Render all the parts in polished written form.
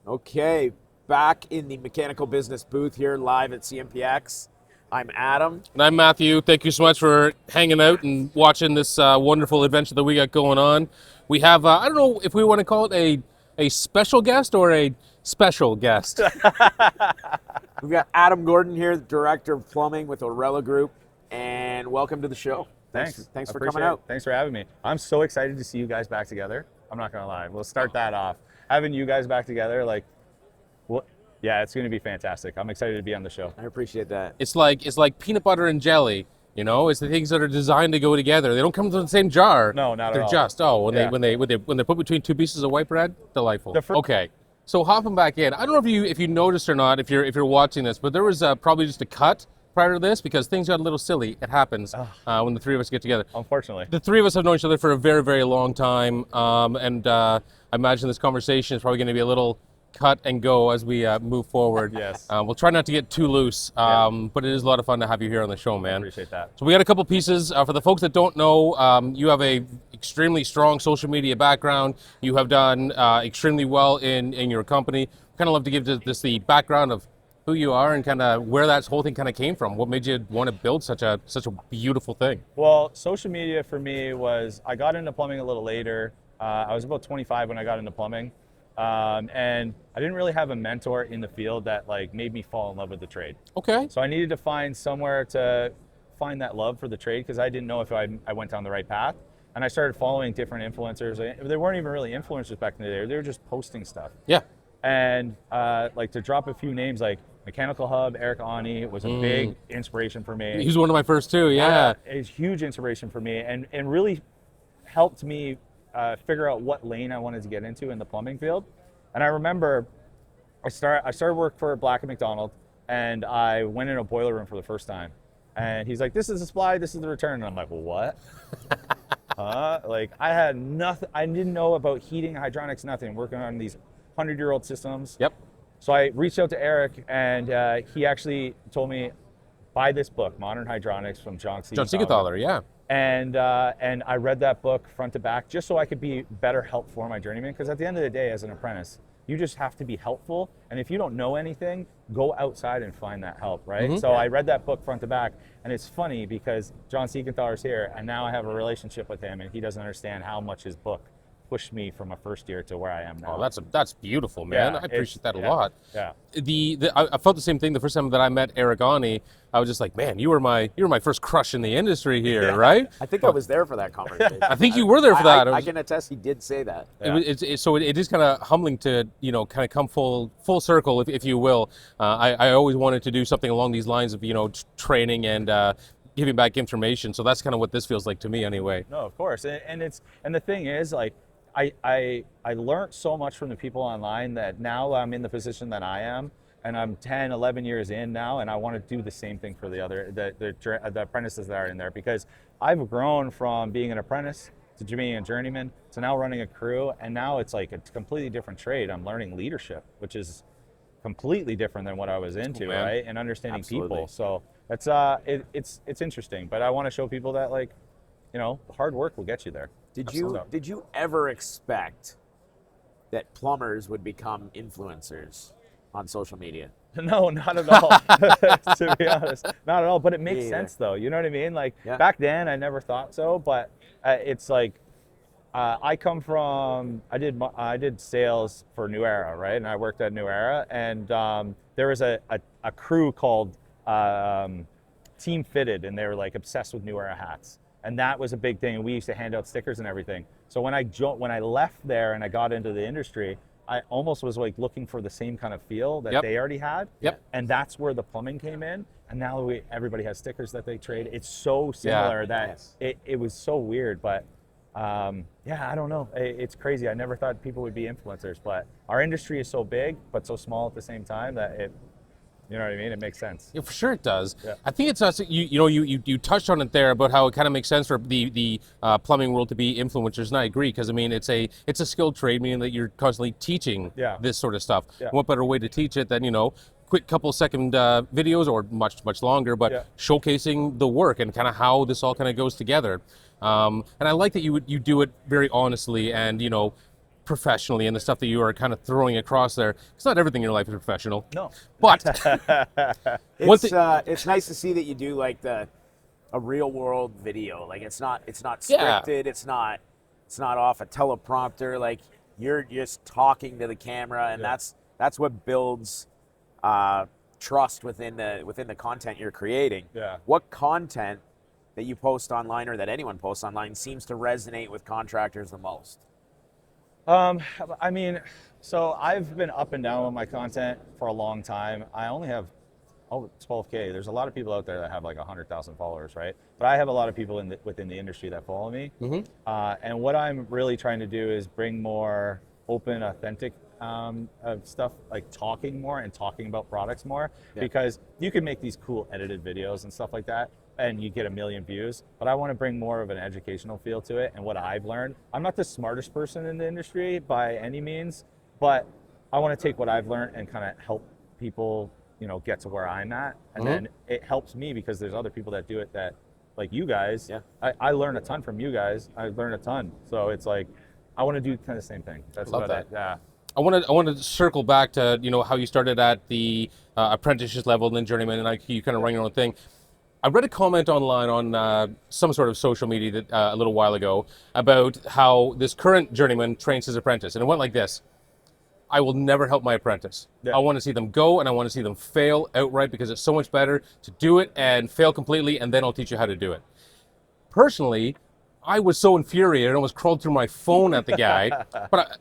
Okay, back in the mechanical business booth here live at CMPX. I'm Adam. And I'm Matthew. Thank you so much for hanging out and watching this wonderful adventure that we got going on. We have, I don't know if we want to call it a special guest or a special guest. We've got Adam Gordon here, the Director of Plumbing with Orella Group, and welcome to the show. Thanks for coming out. Thanks for having me. I'm so excited to see you guys back together. I'm not gonna lie. We'll start that off. Having you guys back together, yeah, it's gonna be fantastic. I'm excited to be on the show. I appreciate that. It's like peanut butter and jelly. You know, it's the things that are designed to go together. They don't come from the same jar. No, not at They're all. just Yeah. when they're put between two pieces of white bread, delightful. The fir- Okay, so hopping back in, I don't know if you noticed or not if you're watching this, but there was probably just a cut prior to this because things got a little silly. It happens when the three of us get together. Unfortunately. The three of us have known each other for a very, very long time, and I imagine this conversation is probably going to be a little cut and go as we move forward. Yes. We'll try not to get too loose, but it is a lot of fun to have you here on the show, man. Appreciate that. So we got a couple pieces. For the folks that don't know, you have a extremely strong social media background. You have done extremely well in your company. Kind of love to give this the background of who you are and kind of where that whole thing kind of came from. What made you want to build such a beautiful thing? Well, social media for me was, I got into plumbing a little later. I was about 25 when I got into plumbing. And I didn't really have a mentor in the field that like made me fall in love with the trade. Okay. So I needed to find somewhere to find that love for the trade because I didn't know if I went down the right path. And I started following different influencers. They weren't even really influencers back in the day. They were just posting stuff. Yeah. And like to drop a few names like Mechanical Hub, Eric Ani was a big inspiration for me. He was one of my first two, yeah. It's a huge inspiration for me and really helped me figure out what lane I wanted to get into in the plumbing field. And I remember I started work for Black & McDonald and I went in a boiler room for the first time. And he's like, this is the supply, this is the return. And I'm like, well, what? Like I had nothing, I didn't know about heating, hydronics, nothing, working on these 100-year-old systems. Yep. So I reached out to Eric and he actually told me, buy this book, Modern Hydronics from John Siegenthaler, yeah. And I read that book front to back just so I could be better help for my journeyman. Because at the end of the day, as an apprentice, you just have to be helpful. And if you don't know anything, go outside and find that help, right? So I read that book front to back. And it's funny because John Siegenthaler's here, and now I have a relationship with him, and he doesn't understand how much his book pushed me from a first year to where I am now. Oh, that's beautiful, man. Yeah, I appreciate that a lot. Yeah. I felt the same thing the first time that I met Eric Ani. I was just like, man, you were my first crush in the industry here, right? I think I was there for that conversation. I think you were there for that. I can attest he did say that. Yeah. So it is kind of humbling to kind of come full circle, if you will. I always wanted to do something along these lines of training and giving back information. So that's kind of what this feels like to me, anyway. No, of course, and the thing is, like, I learned so much from the people online that now I'm in the position that I am, and I'm 10, 11 years in now, and I want to do the same thing for the apprentices that are in there, because I've grown from being an apprentice to being a journeyman to now running a crew, and now it's like a completely different trade. I'm learning leadership, which is completely different than what I was into, man. right? And understanding Absolutely. people. So that's it's interesting, but I want to show people that, like, hard work will get you there. Did Absolutely. you ever expect that plumbers would become influencers on social media? No, not at all. To be honest, not at all. But it makes Me either. sense, though. You know what I mean? Like Yeah. back then, I never thought so. But it's like I come from. I did sales for New Era, right? And I worked at New Era, and there was a crew called Team Fitted, and they were like obsessed with New Era hats. And that was a big thing. And we used to hand out stickers and everything. So when I left there and I got into the industry, I almost was like looking for the same kind of feel that Yep. they already had. Yep. And that's where the plumbing came in. And now everybody has stickers that they trade. It's so similar that Yes. it was so weird. But yeah, I don't know. It's crazy. I never thought people would be influencers. But our industry is so big, but so small at the same time that you know what I mean? It makes sense. Yeah, for sure it does. Yeah. I think it's us. You touched on it there about how it kind of makes sense for the plumbing world to be influencers, and I agree, because I mean it's a skilled trade, meaning that you're constantly teaching Yeah. this sort of stuff. Yeah. What better way to teach it than quick couple second videos, or much longer, but Yeah. showcasing the work and kind of how this all kind of goes together. And I like that you do it very honestly, and professionally and the stuff that you are kind of throwing across there. It's not everything in your life is professional. No. But It's nice to see that you do like a real world video. Like it's not Yeah. scripted. It's not off a teleprompter. Like you're just talking to the camera, and that's what builds trust within the content you're creating. Yeah. What content that you post online or that anyone posts online seems to resonate with contractors the most? I mean, so I've been up and down with my content for a long time. I only have 12K. There's a lot of people out there that have like 100,000 followers, right? But I have a lot of people within the industry that follow me. And what I'm really trying to do is bring more open, authentic of stuff, like talking more and talking about products more, because you can make these cool edited videos and stuff like that, and you get 1 million views, but I want to bring more of an educational feel to it and what I've learned. I'm not the smartest person in the industry by any means, but I want to take what I've learned and kind of help people, get to where I'm at. And then it helps me because there's other people that do it that, like you guys, I learn a ton from you guys. I learn a ton. So it's like, I want to do kind of the same thing. That's Love about that. it. Yeah. I want to circle back to how you started at the apprenticeship level and then journeyman, and you kind of run your own thing. I read a comment online on some sort of social media that a little while ago about how this current journeyman trains his apprentice, and it went like this: I will never help my apprentice. Yeah. I want to see them go, and I want to see them fail outright, because it's so much better to do it and fail completely, and then I'll teach you how to do it. Personally, I was so infuriated, I almost crawled through my phone at the guy, but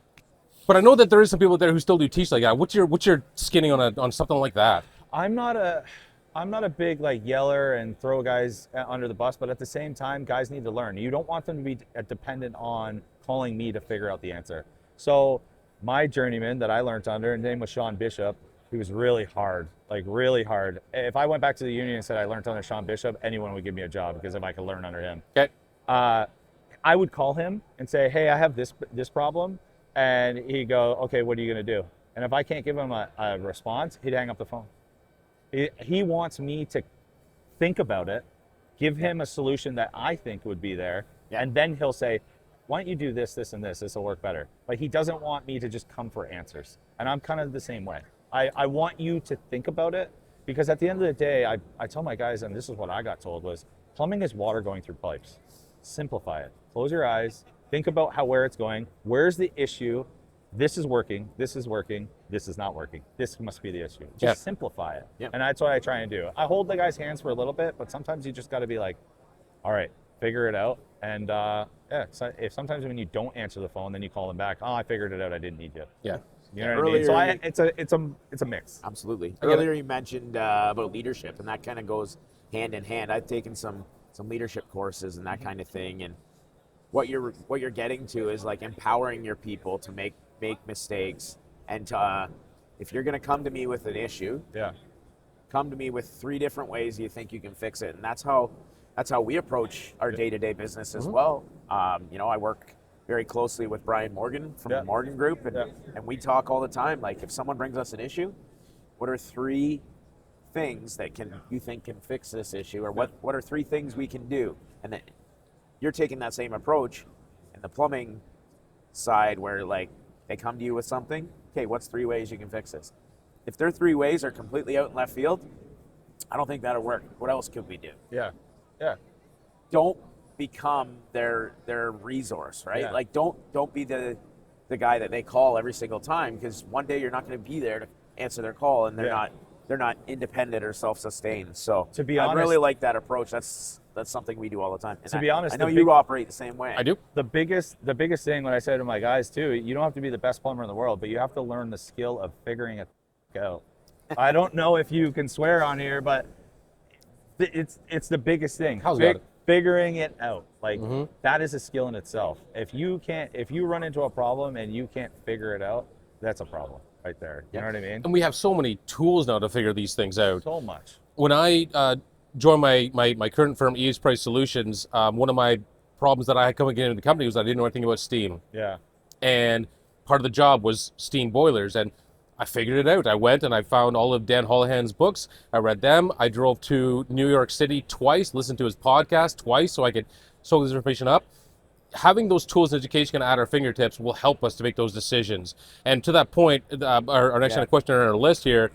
I know that there is some people there who still do teach like that. What's your skinning on something like that? I'm not a big like yeller and throw guys under the bus, but at the same time, guys need to learn. You don't want them to be dependent on calling me to figure out the answer. So my journeyman that I learned under, his name was Sean Bishop. He was really hard, like really hard. If I went back to the union and said I learned under Sean Bishop, anyone would give me a job, because if I could learn under him. Okay. I would call him and say, hey, I have this problem. And he'd go, okay, what are you going to do? And if I can't give him a response, he'd hang up the phone. He wants me to think about it, give him a solution that I think would be there, and then he'll say, why don't you do this, this, and this? This will work better. But he doesn't want me to just come for answers. And I'm kind of the same way. I want you to think about it, because at the end of the day, I tell my guys, and this is what I got told, was plumbing is water going through pipes. Simplify it. Close your eyes. Think about where it's going. Where's the issue? This is working. This is working. This is not working. This must be the issue. Just simplify it. Yep. And that's what I try and do. I hold the guy's hands for a little bit, but sometimes you just got to be like, all right, figure it out. And so if sometimes when you don't answer the phone, then you call them back. Oh, I figured it out. I didn't need you. Yeah. You know what I mean? So it's a mix. Absolutely. I get Earlier you mentioned about leadership, and that kind of goes hand in hand. I've taken some leadership courses and that kind of thing, and what you're getting to is like empowering your people to make mistakes, and to, if you're going to come to me with an issue, come to me with 3 different ways you think you can fix it. And that's how we approach our day-to-day business as well. I work very closely with Brian Morgan from the Morgan Group, and we talk all the time. Like, if someone brings us an issue, what are 3 things that you think can fix this issue, or what are 3 things we can do? And then you're taking that same approach in the plumbing side, where like they come to you with something. Okay, what's 3 ways you can fix this? If their 3 ways are completely out in left field, I don't think that'll work. What else could we do? Yeah. Don't become their resource, right? Yeah. Like don't be the guy that they call every single time, because one day you're not going to be there to answer their call, and they're not independent or self-sustained. So to be I honest, really like that approach. That's something we do all the time. And to be honest, I know you operate the same way. I do. The biggest thing, when I say to my guys too, you don't have to be the best plumber in the world, but you have to learn the skill of figuring it out. I don't know if you can swear on here, but it's the biggest thing. How's that? Figuring it out. Like, that is a skill in itself. If you run into a problem and you can't figure it out, that's a problem right there. You know what I mean? And we have so many tools now to figure these things out. So much. When I joined my current firm, ES Price Solutions, one of my problems that I had coming into the company was I didn't know anything about steam. Yeah. And part of the job was steam boilers, and I figured it out. I went and I found all of Dan Holohan's books. I read them. I drove to New York City twice, listened to his podcast twice so I could soak this information up. having those tools and education at our fingertips will help us to make those decisions. And to that point, our next kind of question on our list here,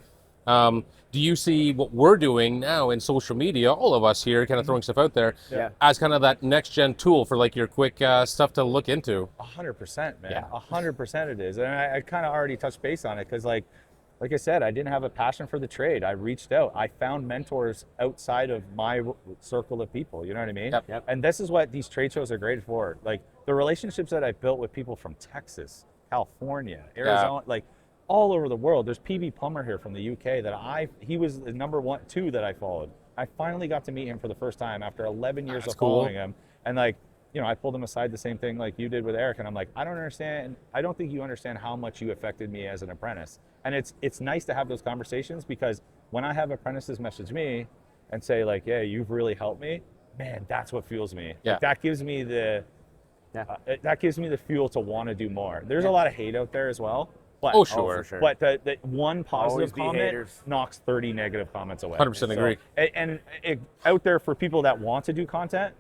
do you see what we're doing now in social media, all of us here kind of throwing stuff out there, as kind of that next gen tool for like your quick stuff to look into? 100%, man. Yeah. 100% it is. And I kind of already touched base on it because like I said, I didn't have a passion for the trade. I reached out. I found mentors outside of my circle of people. You know what I mean? Yep. And this is what these trade shows are great for. Like the relationships that I've built with people from Texas, California, Arizona, like all over the world. There's PB Plummer here from the UK that he was the number 2 that I followed. I finally got to meet him for the first time after 11 years of following him. And like, you know, I pulled him aside, the same thing like you did with Eric, and I'm like, I don't think you understand how much you affected me as an apprentice. And it's nice to have those conversations, because when I have apprentices message me and say like, yeah, you've really helped me, man, that's what fuels me. Yeah. Like, that gives me the fuel to want to do more. There's a lot of hate out there as well. But, Oh, sure. for sure. But the one positive Always be comment haters. knocks 30 negative comments away. 100% agree. And out there for people that want to do content,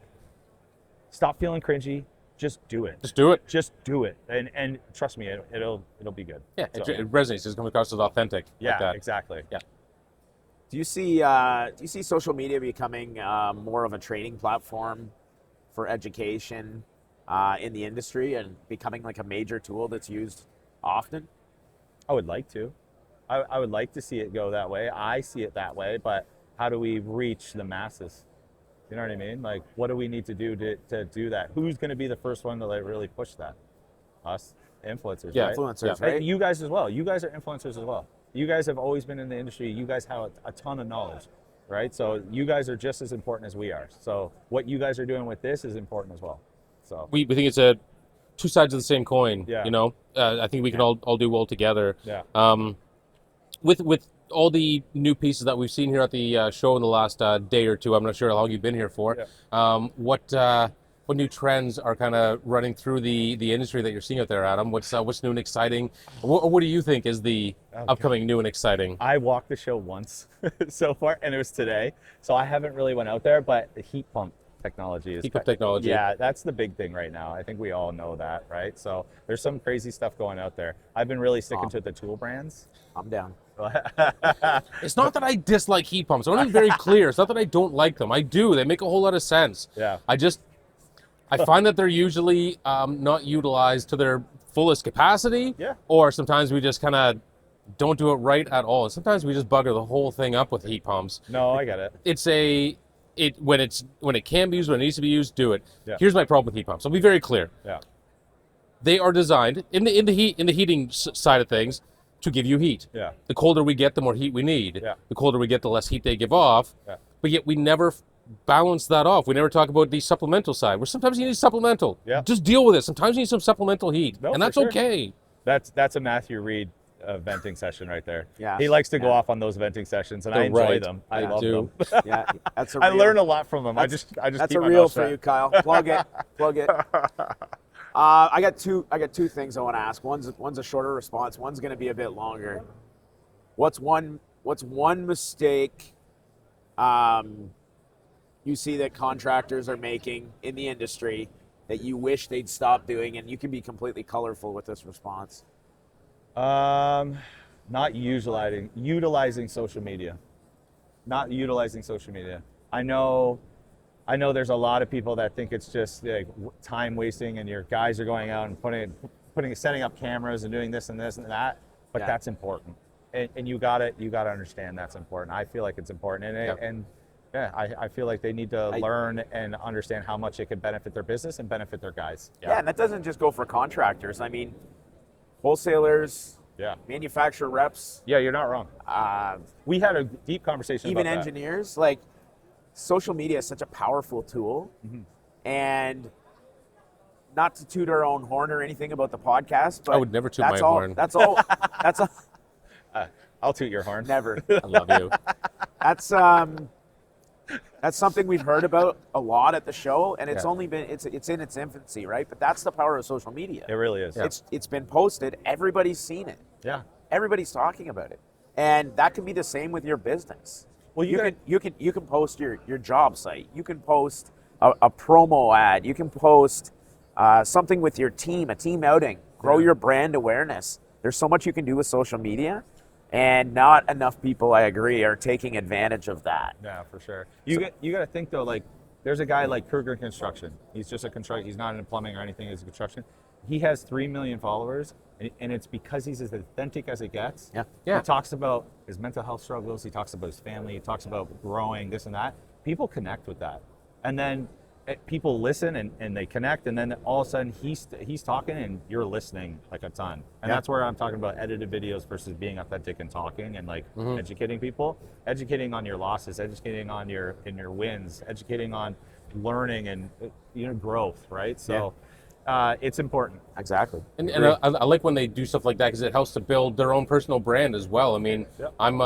stop feeling cringy. Just do it. Just do it. Just do it. And trust me, it'll be good. Yeah, So, it resonates. It's coming across as authentic. yeah, like that. exactly. Yeah. Do you see social media becoming more of a training platform for education in the industry, and becoming like a major tool that's used often? I would like to. I would like to see it go that way. I see it that way, but how do we reach the masses? You know what I mean? Like, what do we need to do to do that? Who's going to be the first one to like really push that? Us, influencers, Yeah, right? Influencers, Hey, right? you guys as well. You guys are influencers as well. You guys have always been in the industry. You guys have a ton of knowledge, right? So you guys are just as important as we are. So what you guys are doing with this is important as well. So We think it's a two sides of the same coin. Yeah. You know, I think we can all do well together. yeah, With all the new pieces that we've seen here at the show in the last day or two, I'm not sure how long you've been here for. Yeah. What new trends are kind of running through the industry that you're seeing out there, Adam? What's new and exciting? What do you think is the upcoming new and exciting? I walked the show once so far, and it was today. So I haven't really went out there, but the heat pump technology is Heat pump technology. Yeah, that's the big thing right now. I think we all know that, right? So there's some crazy stuff going out there. I've been really sticking to the tool brands. I'm down. It's not that I dislike heat pumps. I want to be very clear. It's not that I don't like them. I do. They make a whole lot of sense. Yeah. I find that they're usually not utilized to their fullest capacity. Yeah. Or sometimes we just kind of don't do it right at all. And sometimes we just bugger the whole thing up with heat pumps. No, I get it. When it can be used, when it needs to be used, do it. Yeah. Here's my problem with heat pumps. I'll be very clear. Yeah. They are designed in the heating side of things to give you heat. Yeah. The colder we get, the more heat we need. Yeah. The colder we get, the less heat they give off. Yeah. But yet we never balance that off. We never talk about the supplemental side, where sometimes you need supplemental. Yeah. Just deal with it. Sometimes you need some supplemental heat, No, and for that's sure. okay. That's a Matthew Reed venting session right there. Yeah. He likes to go Yeah. off on those venting sessions, and I They're enjoy right. them. I I love do. them. Yeah, that's a I real, learn a lot from them. I That's- just That's keep a my reel mouth for shut. you, Kyle. Plug it. Plug it. I got two things I want to ask. One's a shorter response. One's going to be a bit longer. What's one mistake you see that contractors are making in the industry that you wish they'd stop doing? And you can be completely colorful with this response. Not utilizing social media. Not utilizing social media. I know there's a lot of people that think it's just like time wasting, and your guys are going out and setting up cameras and doing this and this and that. But Yeah. that's important, and you gotta understand that's important. I feel like it's important, Yep. and yeah, I feel like they need to learn and understand how much it could benefit their business and benefit their guys. Yeah, and that doesn't just go for contractors. I mean, wholesalers, Yeah. manufacturer reps, Yeah, you're not wrong. We had a deep conversation even about that. engineers. Like, social media is such a powerful tool, and not to toot our own horn or anything about the podcast, but I would never toot that's my all, horn. That's all. That's all. I'll toot your horn. Never. I love you. That's something we've heard about a lot at the show, and it's Yeah. only been it's in its infancy, right? But that's the power of social media. It really is. It's been posted. Everybody's seen it. Yeah. Everybody's talking about it, and that can be the same with your business. Well, you can post your job site. You can post a promo ad. You can post something with your team, a team outing, grow your brand awareness. There's so much you can do with social media, and not enough people, I agree, are taking advantage of that. Yeah, for sure. You got to think though, like there's a guy like Kruger Construction. He's just a construction. He's not in plumbing or anything. He's a construction. He has 3 million followers, and it's because he's as authentic as it gets. Yeah. He talks about his mental health struggles. He talks about his family. He talks about growing, this and that. People connect with that, and then people listen and they connect, and then all of a sudden he's talking and you're listening like a ton. And that's where I'm talking about edited videos versus being authentic and talking and like educating people, educating on your losses, educating on your wins, educating on learning and growth, right? So it's important. Exactly. And I like when they do stuff like that because it helps to build their own personal brand as well. I mean, I'm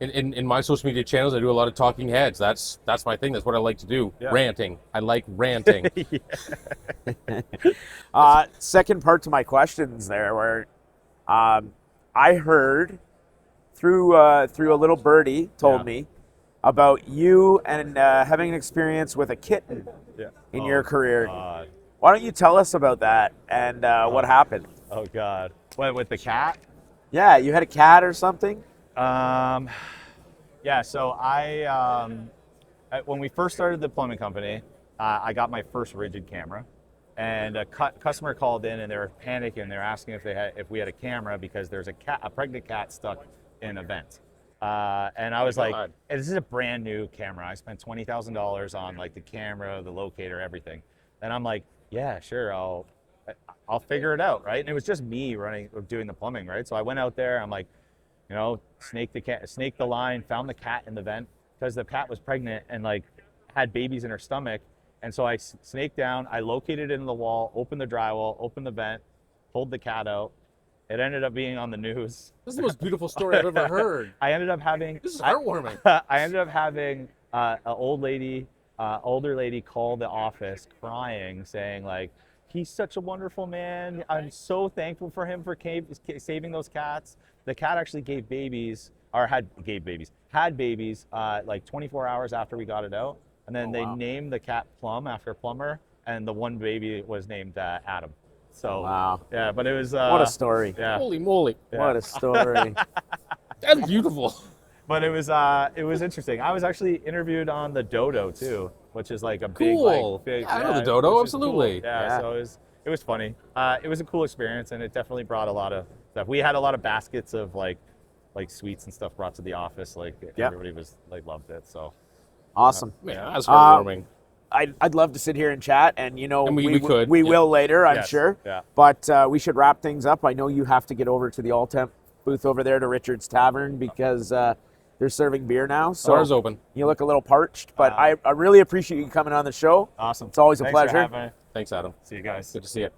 in my social media channels, I do a lot of talking heads. That's my thing. That's what I like to do. Ranting. I like ranting. Second part to my questions there, where I heard through a little birdie told me about you and having an experience with a kitten in your career. God. Why don't you tell us about that and what happened? Oh God. What, with the cat? Yeah, you had a cat or something? Yeah, so when we first started the plumbing company, I got my first rigid camera, and a customer called in and they were panicking. They were asking if we had a camera because there's a pregnant cat stuck in a vent. And I was like, hey, this is a brand new camera. I spent $20,000 on like the camera, the locator, everything. And I'm like, yeah, sure, I'll figure it out, right? And it was just me doing the plumbing, right? So I went out there, I'm like, snaked the line, found the cat in the vent because the cat was pregnant and like had babies in her stomach. And so I snaked down, I located it in the wall, opened the drywall, opened the vent, pulled the cat out. It ended up being on the news. This is the most beautiful story I've ever heard. I ended up having. This is heartwarming. I ended up having an older lady call the office crying, saying like, he's such a wonderful man. I'm so thankful for him for saving those cats. The cat actually had babies like 24 hours after we got it out. And then they named the cat Plum after a plumber, and the one baby was named Adam. So yeah, but it was what a story. Yeah. Holy moly. Yeah. What a story. That's beautiful. But it was interesting. I was actually interviewed on the Dodo too, which is like a Cool. big I know the Dodo, which is absolutely. Cool. Yeah, so it was funny. It was a cool experience, and it definitely brought a lot of stuff. We had a lot of baskets of like sweets and stuff brought to the office. Like everybody was like loved it. So Awesome. Yeah, that's heartwarming. I'd love to sit here and chat, and we could. We will later, I'm sure. Yeah. But we should wrap things up. I know you have to get over to the All-Temp booth over there to Richard's Tavern because they're serving beer now. So Door's open. You look a little parched, but I really appreciate you coming on the show. Awesome. It's always a Thanks for pleasure. having me. Thanks, Adam. See you guys. Good to see you.